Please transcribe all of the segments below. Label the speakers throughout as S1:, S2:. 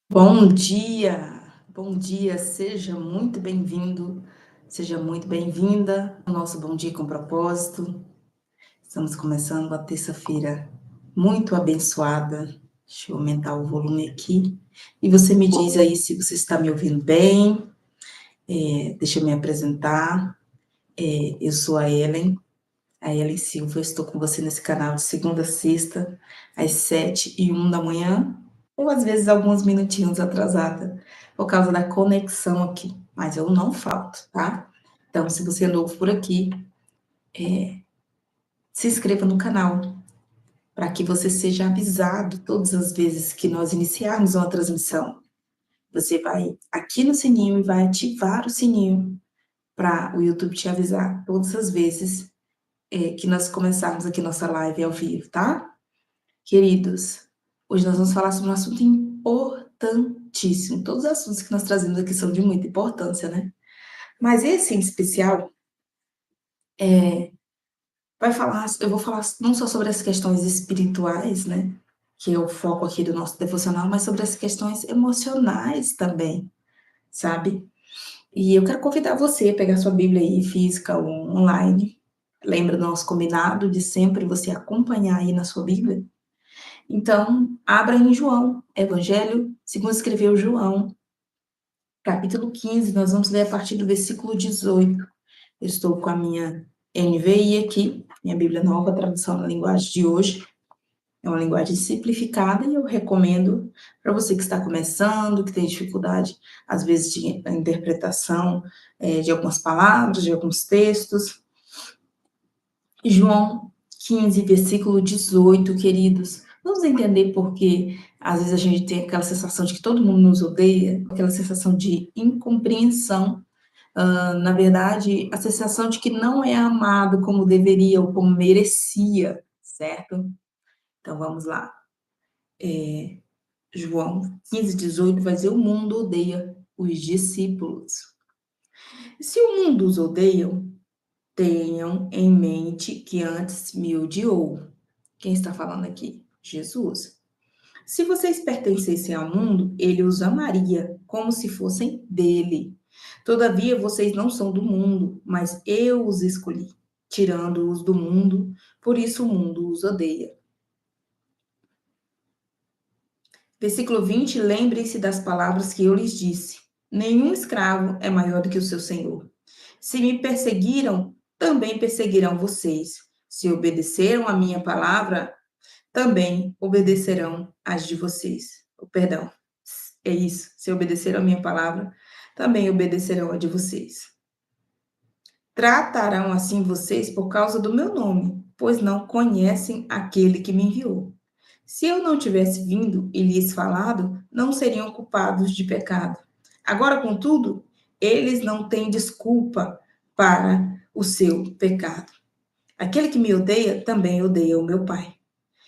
S1: Bom dia, seja muito bem-vindo, seja muito bem-vinda ao nosso Bom Dia com Propósito. Estamos começando a terça-feira muito abençoada. Deixa eu aumentar o volume aqui. E você me diz aí se você está me ouvindo bem. Deixa eu me apresentar. Eu sou a Ellen Silva. Eu estou com você nesse canal de segunda a sexta, às 7h01 da manhã, ou às vezes alguns minutinhos atrasada, por causa da conexão aqui, mas eu não falto, tá? Então, se você é novo por aqui, se inscreva no canal, para que você seja avisado todas as vezes que nós iniciarmos uma transmissão. Você vai aqui no sininho e vai ativar o sininho para o YouTube te avisar todas as vezes que nós começarmos aqui nossa live ao vivo, tá? Queridos, hoje nós vamos falar sobre um assunto importantíssimo. Todos os assuntos que nós trazemos aqui são de muita importância, né? Mas esse em especial eu vou falar não só sobre as questões espirituais, né? Que é o foco aqui do nosso devocional, mas sobre as questões emocionais também, sabe? E eu quero convidar você a pegar sua Bíblia aí, física ou online. Lembra do nosso combinado de sempre você acompanhar aí na sua Bíblia? Então, abra em João, Evangelho segundo escreveu João, capítulo 15, nós vamos ler a partir do versículo 18. Eu estou com a minha NVI aqui, minha Bíblia Nova, tradução na linguagem de hoje. É uma linguagem simplificada e eu recomendo para você que está começando, que tem dificuldade, às vezes, de interpretação de algumas palavras, de alguns textos. João 15, versículo 18, queridos. Vamos entender por que às vezes a gente tem aquela sensação de que todo mundo nos odeia, aquela sensação de incompreensão. Na verdade, a sensação de que não é amado como deveria ou como merecia, certo? Então vamos lá. João 15, 18 vai dizer: o mundo odeia os discípulos. Se o mundo os odeia, tenham em mente que antes me odiou. Quem está falando aqui? Jesus. Se vocês pertencessem ao mundo, ele os amaria como se fossem dele. Todavia, vocês não são do mundo, mas eu os escolhi, tirando-os do mundo, por isso o mundo os odeia. Versículo 20, lembrem-se das palavras que eu lhes disse. Nenhum escravo é maior do que o seu senhor. Se me perseguiram, também perseguirão vocês. Se obedeceram a minha palavra, também obedecerão as de vocês. Perdão, é isso. Se obedeceram a minha palavra, também obedecerão a de vocês. Tratarão assim vocês por causa do meu nome, pois não conhecem aquele que me enviou. Se eu não tivesse vindo e lhes falado, não seriam culpados de pecado. Agora, contudo, eles não têm desculpa para o seu pecado. Aquele que me odeia também odeia o meu Pai.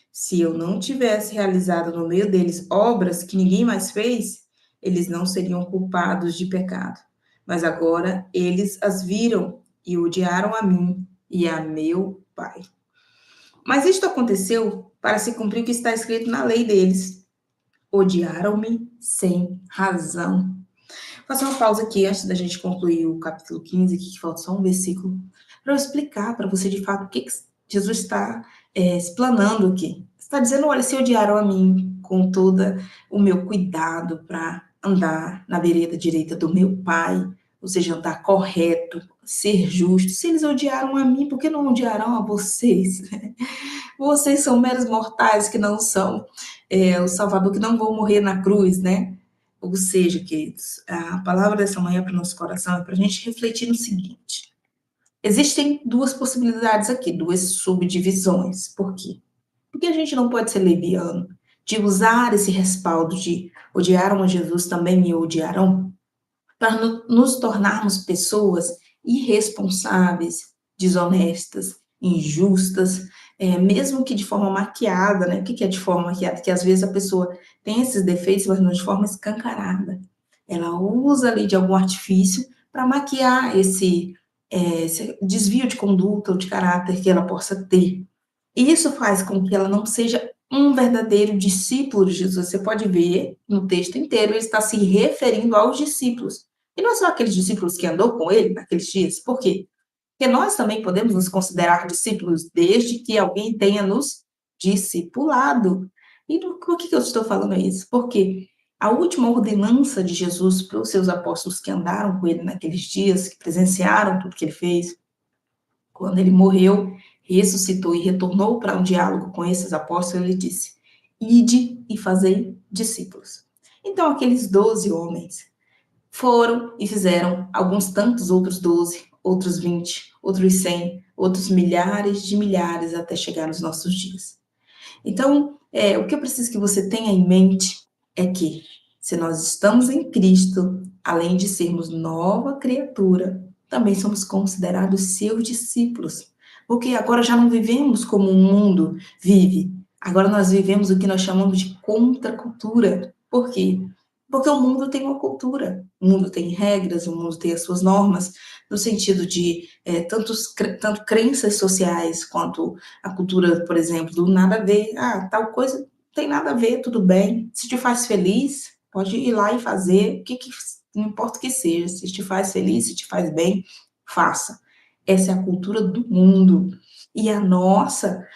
S1: Se eu não tivesse realizado no meio deles obras que ninguém mais fez, eles não seriam culpados de pecado. Mas agora eles as viram e odiaram a mim e a meu Pai. Mas isto aconteceu para se cumprir o que está escrito na lei deles. Odiaram-me sem razão. Vou fazer uma pausa aqui antes da gente concluir o capítulo 15, aqui, que falta só um versículo, para eu explicar para você de fato o que Jesus está explanando aqui. Está dizendo: olha, se odiaram a mim com todo o meu cuidado para andar na vereda direita do meu Pai, ou seja, andar correto, ser justo. Se eles odiaram a mim, por que não odiarão a vocês? Vocês são meros mortais que não são o Salvador, que não vão morrer na cruz, né? Ou seja, queridos, a palavra dessa manhã para o nosso coração é para a gente refletir no seguinte: existem duas possibilidades aqui, duas subdivisões. Por quê? Porque a gente não pode ser leviano de usar esse respaldo de odiaram a Jesus, também me odiarão, para nos tornarmos pessoas irresponsáveis, desonestas, injustas, mesmo que de forma maquiada, né? O que é de forma maquiada? Que às vezes a pessoa tem esses defeitos, mas não de forma escancarada. Ela usa ali de algum artifício para maquiar esse desvio de conduta ou de caráter que ela possa ter. E isso faz com que ela não seja um verdadeiro discípulo de Jesus. Você pode ver no texto inteiro, ele está se referindo aos discípulos. E não só aqueles discípulos que andou com ele naqueles dias. Por quê? Porque nós também podemos nos considerar discípulos desde que alguém tenha nos discipulado. E por que eu estou falando isso? Porque a última ordenança de Jesus para os seus apóstolos que andaram com ele naqueles dias, que presenciaram tudo que ele fez, quando ele morreu, ressuscitou e retornou para um diálogo com esses apóstolos, ele disse: Ide e fazei discípulos. Então, aqueles 12 homens foram e fizeram alguns tantos outros 12, outros 20, outros 100, outros milhares de milhares até chegar nos nossos dias. Então, o que eu preciso que você tenha em mente é que, se nós estamos em Cristo, além de sermos nova criatura, também somos considerados seus discípulos. Porque agora já não vivemos como o mundo vive. Agora nós vivemos o que nós chamamos de contracultura. Por quê? Porque o mundo tem uma cultura, o mundo tem regras, o mundo tem as suas normas, no sentido de tanto crenças sociais quanto a cultura, por exemplo, do nada a ver. Ah, tal coisa tem nada a ver, tudo bem. Se te faz feliz, pode ir lá e fazer. Não importa o que seja. Se te faz feliz, se te faz bem, faça. Essa é a cultura do mundo. E a nossa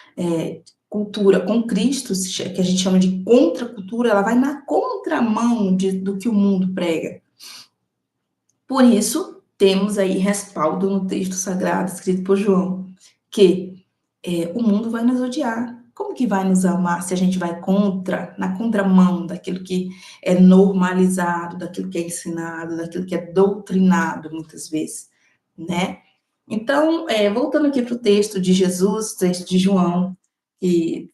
S1: cultura com Cristo, que a gente chama de contracultura, ela vai na contramão do que o mundo prega. Por isso, temos aí respaldo no texto sagrado escrito por João, que o mundo vai nos odiar. Como que vai nos amar se a gente vai na contramão daquilo que é normalizado, daquilo que é ensinado, daquilo que é doutrinado, muitas vezes, né? Então, voltando aqui para o texto de Jesus, texto de João, que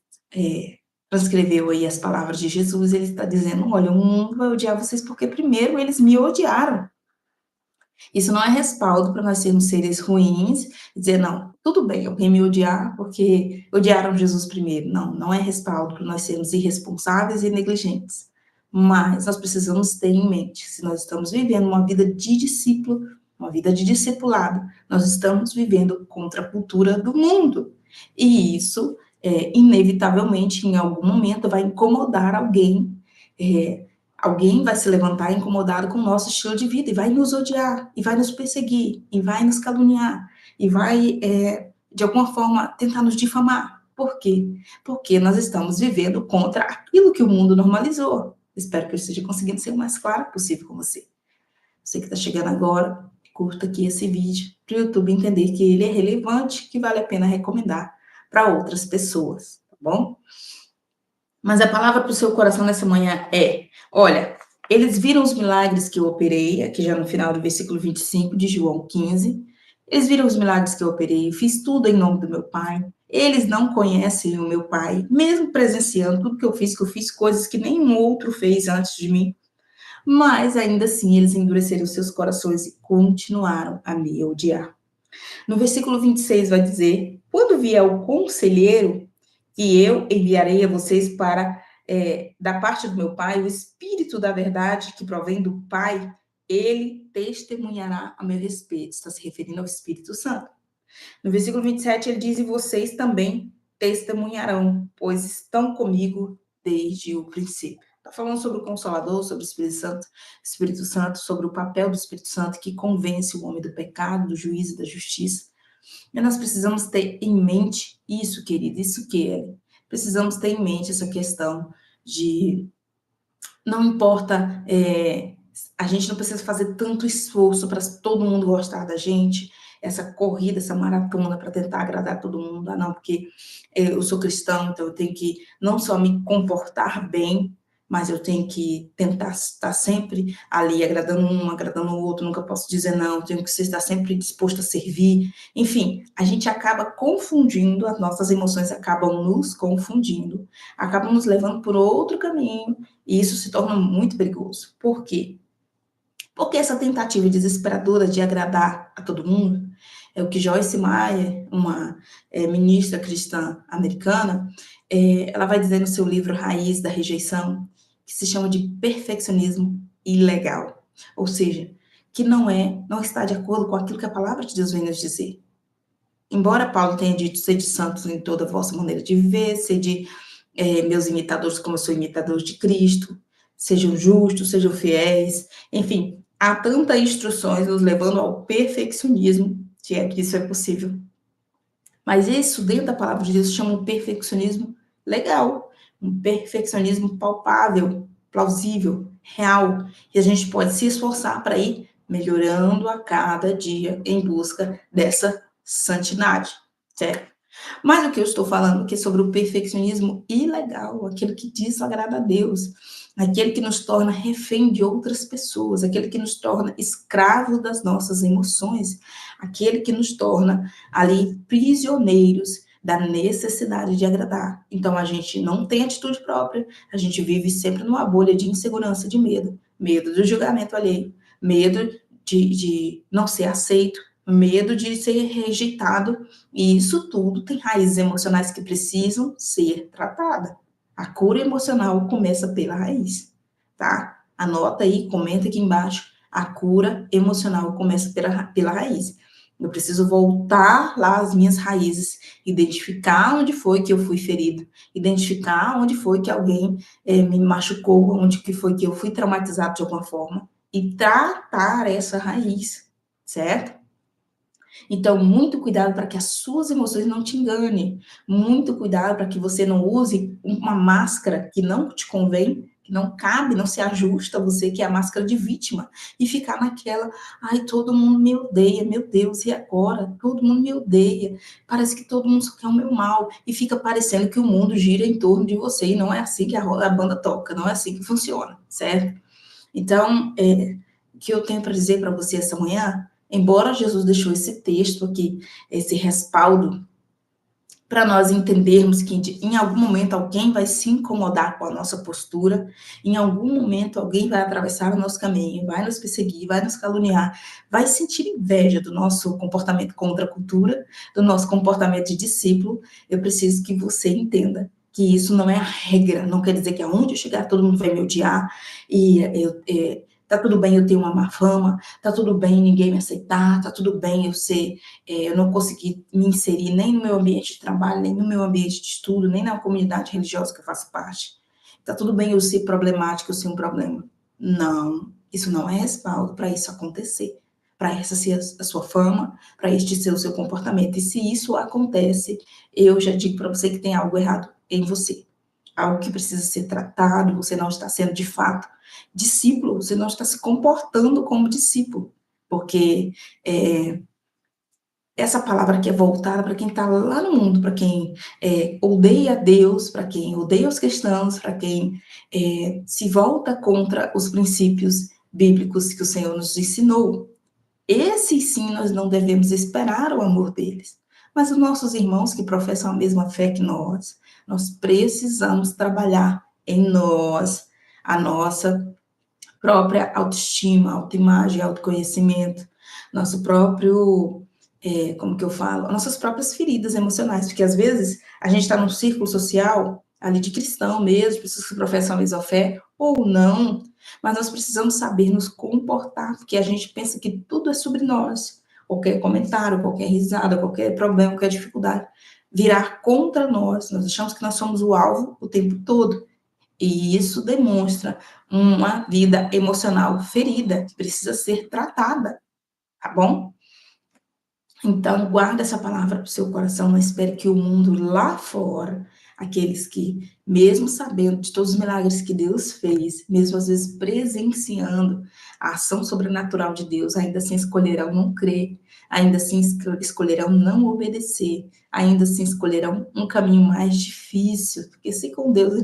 S1: transcreveu aí as palavras de Jesus, ele está dizendo, olha, o mundo vai odiar vocês porque primeiro eles me odiaram. Isso não é respaldo para nós sermos seres ruins e dizer, não, tudo bem, alguém me odiar porque odiaram Jesus primeiro. Não, não é respaldo para nós sermos irresponsáveis e negligentes. Mas nós precisamos ter em mente, se nós estamos vivendo uma vida de discípulo, uma vida de discipulado, nós estamos vivendo contra a cultura do mundo. E isso, inevitavelmente, em algum momento, vai incomodar alguém, alguém vai se levantar incomodado com o nosso estilo de vida e vai nos odiar, e vai nos perseguir, e vai nos caluniar, e vai, de alguma forma, tentar nos difamar. Por quê? Porque nós estamos vivendo contra aquilo que o mundo normalizou. Espero que eu esteja conseguindo ser o mais claro possível com você. Você que está chegando agora, curta aqui esse vídeo para o YouTube entender que ele é relevante, que vale a pena recomendar para outras pessoas, tá bom? Mas a palavra para o seu coração nessa manhã olha, eles viram os milagres que eu operei, aqui já no final do versículo 25 de João 15, eles viram os milagres que eu operei, fiz tudo em nome do meu Pai, eles não conhecem o meu Pai, mesmo presenciando tudo que eu fiz coisas que nenhum outro fez antes de mim, mas ainda assim eles endureceram seus corações e continuaram a me odiar. No versículo 26 vai dizer, quando vier o conselheiro, que eu enviarei a vocês da parte do meu Pai, o Espírito da verdade que provém do Pai, ele testemunhará a meu respeito. Está se referindo ao Espírito Santo. No versículo 27, ele diz, e vocês também testemunharão, pois estão comigo desde o princípio. Está falando sobre o Consolador, sobre o Espírito Santo, sobre o papel do Espírito Santo que convence o homem do pecado, do juízo e da justiça. E nós precisamos ter em mente isso, querido, isso que é. Precisamos ter em mente essa questão de não importa, a gente não precisa fazer tanto esforço para todo mundo gostar da gente, essa corrida, essa maratona para tentar agradar todo mundo, não, porque eu sou cristão, então eu tenho que não só me comportar bem, mas eu tenho que tentar estar sempre ali, agradando um, agradando o outro, nunca posso dizer não, tenho que estar sempre disposto a servir. Enfim, a gente acaba confundindo, as nossas emoções acabam nos confundindo, acabam nos levando por outro caminho, e isso se torna muito perigoso. Por quê? Porque essa tentativa desesperadora de agradar a todo mundo, é o que Joyce Meyer, uma ministra cristã americana, ela vai dizer no seu livro Raiz da Rejeição, que se chama de perfeccionismo ilegal. Ou seja, que não está de acordo com aquilo que a palavra de Deus vem nos dizer. Embora Paulo tenha dito, sede santos em toda a vossa maneira de viver, sede meus imitadores como eu sou imitador de Cristo, sejam justos, sejam fiéis, enfim, há tantas instruções nos levando ao perfeccionismo, que é que isso é possível. Mas isso, dentro da palavra de Deus, chama um perfeccionismo legal, um perfeccionismo palpável, plausível, real, e a gente pode se esforçar para ir melhorando a cada dia em busca dessa santidade, certo? Mas o que eu estou falando aqui é sobre o perfeccionismo ilegal, aquele que desagrada a Deus, aquele que nos torna refém de outras pessoas, aquele que nos torna escravo das nossas emoções, aquele que nos torna ali prisioneiros da necessidade de agradar. Então a gente não tem atitude própria, a gente vive sempre numa bolha de insegurança, de medo, medo do julgamento alheio, medo de não ser aceito, medo de ser rejeitado, e isso tudo tem raízes emocionais que precisam ser tratadas. A cura emocional começa pela raiz, tá? Anota aí, comenta aqui embaixo. A cura emocional começa pela raiz. Eu preciso voltar lá às minhas raízes, identificar onde foi que eu fui ferido, identificar onde foi que alguém me machucou, onde que foi que eu fui traumatizado de alguma forma, e tratar essa raiz, certo? Então, muito cuidado para que as suas emoções não te enganem. Muito cuidado para que você não use uma máscara que não te convém, que não cabe, não se ajusta a você, que é a máscara de vítima. E ficar naquela, ai, todo mundo me odeia, meu Deus, e agora? Todo mundo me odeia. Parece que todo mundo só quer o meu mal. E fica parecendo que o mundo gira em torno de você. E não é assim que a banda toca, não é assim que funciona, certo? Então, o que eu tenho para dizer para você essa manhã, embora Jesus deixou esse texto aqui, esse respaldo, para nós entendermos que em algum momento alguém vai se incomodar com a nossa postura, em algum momento alguém vai atravessar o nosso caminho, vai nos perseguir, vai nos caluniar, vai sentir inveja do nosso comportamento contra a cultura, do nosso comportamento de discípulo. Eu preciso que você entenda que isso não é a regra, não quer dizer que aonde eu chegar todo mundo vai me odiar, e tá tudo bem eu ter uma má fama, tá tudo bem ninguém me aceitar, tá tudo bem eu não conseguir me inserir nem no meu ambiente de trabalho, nem no meu ambiente de estudo, nem na comunidade religiosa que eu faço parte. Tá tudo bem eu ser problemática, eu ser um problema. Não, isso não é respaldo para isso acontecer, para essa ser a sua fama, para este ser o seu comportamento. E se isso acontece, eu já digo para você que tem algo errado em você, algo que precisa ser tratado, você não está sendo de fato discípulo, você não está se comportando como discípulo, porque essa palavra que é voltada para quem está lá no mundo, para quem odeia Deus, para quem odeia os cristãos, para quem se volta contra os princípios bíblicos que o Senhor nos ensinou. Esses sim nós não devemos esperar o amor deles. Mas os nossos irmãos que professam a mesma fé que nós precisamos trabalhar em nós, a nossa própria autoestima, autoimagem, autoconhecimento, nosso próprio, como que eu falo? Nossas próprias feridas emocionais, porque às vezes a gente está num círculo social ali de cristão mesmo, pessoas que professam a mesma fé, ou não, mas nós precisamos saber nos comportar, porque a gente pensa que tudo é sobre nós, qualquer comentário, qualquer risada, qualquer problema, qualquer dificuldade, virar contra nós achamos que nós somos o alvo o tempo todo, e isso demonstra uma vida emocional ferida, que precisa ser tratada, tá bom? Então, guarda essa palavra para o seu coração, não espere que o mundo lá fora, aqueles que, mesmo sabendo de todos os milagres que Deus fez, mesmo às vezes presenciando a ação sobrenatural de Deus, ainda assim escolherão não crer, ainda assim escolherão não obedecer, ainda assim escolherão um caminho mais difícil, porque se com Deus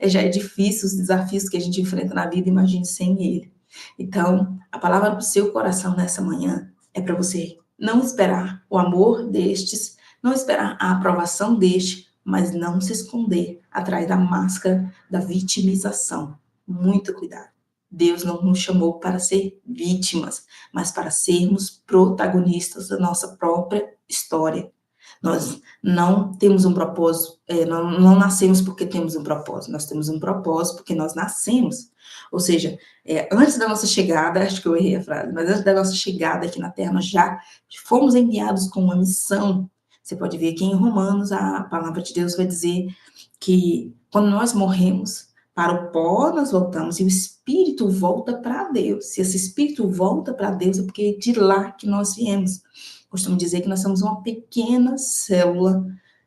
S1: já é difícil os desafios que a gente enfrenta na vida, imagine sem Ele. Então, a palavra para o seu coração nessa manhã é para você não esperar o amor destes, não esperar a aprovação deste, mas não se esconder atrás da máscara da vitimização. Muito cuidado. Deus não nos chamou para ser vítimas, mas para sermos protagonistas da nossa própria história. Nós não temos um propósito, não nascemos porque temos um propósito, nós temos um propósito porque nós nascemos. Ou seja, antes da nossa chegada, acho que eu errei a frase, mas antes da nossa chegada aqui na Terra, nós já fomos enviados com uma missão. Você pode ver que em Romanos a palavra de Deus vai dizer que quando nós morremos, para o pó nós voltamos e o espírito volta para Deus. Se esse espírito volta para Deus, é porque é de lá que nós viemos. Costumo dizer que nós somos uma pequena célula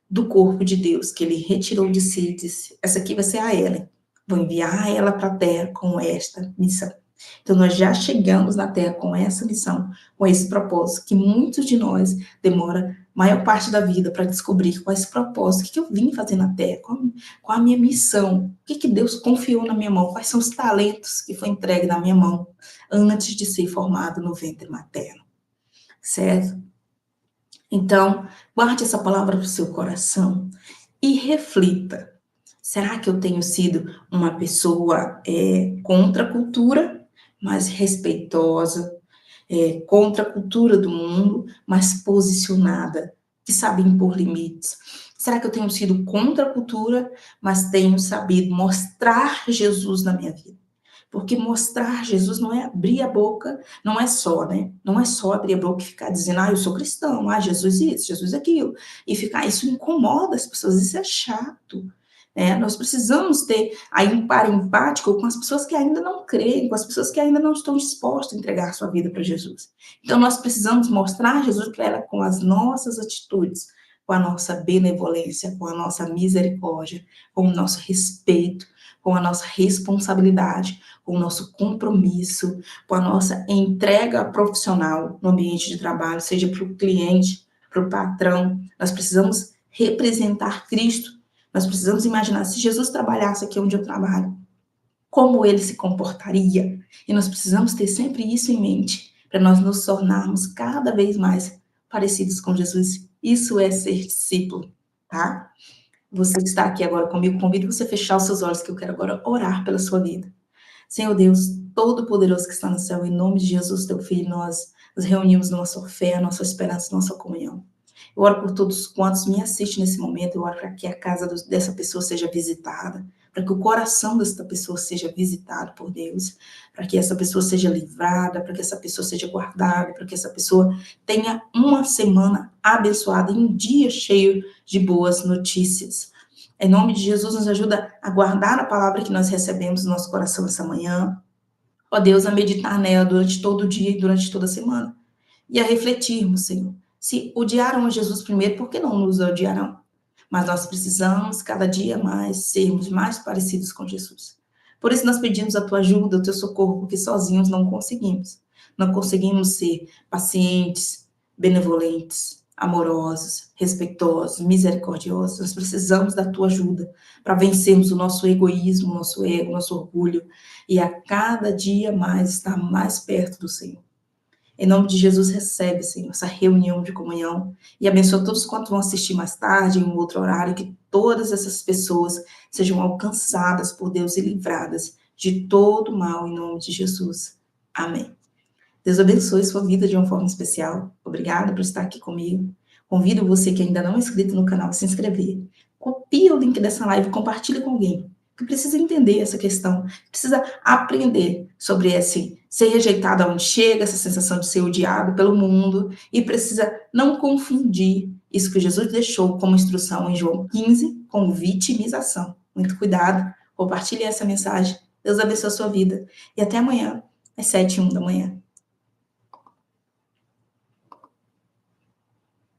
S1: do corpo de Deus, que ele retirou de si e disse: essa aqui vai ser a Ellen. Vou enviar ela para a Terra com esta missão. Então, nós já chegamos na Terra com essa missão, com esse propósito, que muitos de nós demora maior parte da vida para descobrir qual é esse propósito, o que eu vim fazer na Terra, qual a minha missão, o que Deus confiou na minha mão, quais são os talentos que foi entregue na minha mão antes de ser formado no ventre materno, certo? Então, guarde essa palavra para o seu coração e reflita. Será que eu tenho sido uma pessoa contra a cultura, mas respeitosa, contra a cultura do mundo, mas posicionada, que sabe impor limites? Será que eu tenho sido contra a cultura, mas tenho sabido mostrar Jesus na minha vida? Porque mostrar Jesus não é abrir a boca, não é só, né? Não é só abrir a boca e ficar dizendo, eu sou cristão, Jesus isso, Jesus aquilo. E ficar, isso incomoda as pessoas, isso é chato. Nós precisamos ter aí um par empático com as pessoas que ainda não creem, com as pessoas que ainda não estão dispostas a entregar sua vida para Jesus. Então, nós precisamos mostrar Jesus para ela com as nossas atitudes, com a nossa benevolência, com a nossa misericórdia, com o nosso respeito, com a nossa responsabilidade, com o nosso compromisso, com a nossa entrega profissional no ambiente de trabalho, seja para o cliente, para o patrão. Nós precisamos representar Cristo. Nós precisamos imaginar, se Jesus trabalhasse aqui onde eu trabalho, como ele se comportaria? E nós precisamos ter sempre isso em mente, para nós nos tornarmos cada vez mais parecidos com Jesus. Isso é ser discípulo, tá? Você que está aqui agora comigo, convido você a fechar os seus olhos, que eu quero agora orar pela sua vida. Senhor Deus, Todo-Poderoso que está no céu, em nome de Jesus, teu Filho, nós nos reunimos na nossa fé, nossa esperança, nossa comunhão. Eu oro por todos quantos me assistem nesse momento, eu oro para que a casa dessa pessoa seja visitada, para que o coração dessa pessoa seja visitado por Deus, para que essa pessoa seja livrada, para que essa pessoa seja guardada, para que essa pessoa tenha uma semana abençoada e um dia cheio de boas notícias. Em nome de Jesus, nos ajuda a guardar a palavra que nós recebemos no nosso coração essa manhã. Ó Deus, a meditar nela durante todo o dia e durante toda a semana. E a refletirmos, Senhor. Se odiaram a Jesus primeiro, por que não nos odiarão? Mas nós precisamos, cada dia mais, sermos mais parecidos com Jesus. Por isso nós pedimos a tua ajuda, o teu socorro, porque sozinhos não conseguimos. Não conseguimos ser pacientes, benevolentes, amorosos, respeitosos, misericordiosos. Nós precisamos da tua ajuda para vencermos o nosso egoísmo, o nosso ego, o nosso orgulho e a cada dia mais estar mais perto do Senhor. Em nome de Jesus, recebe, Senhor, essa reunião de comunhão e abençoa todos quantos vão assistir mais tarde, em um outro horário, que todas essas pessoas sejam alcançadas por Deus e livradas de todo mal, em nome de Jesus. Amém. Deus abençoe sua vida de uma forma especial. Obrigada por estar aqui comigo. Convido você que ainda não é inscrito no canal a se inscrever. Copie o link dessa live e compartilhe com alguém que precisa entender essa questão, precisa aprender sobre esse ser rejeitado aonde chega, essa sensação de ser odiado pelo mundo, e precisa não confundir isso que Jesus deixou como instrução em João 15 com vitimização. Muito cuidado, compartilhe essa mensagem. Deus abençoe a sua vida. E até amanhã, às 7h01 da manhã.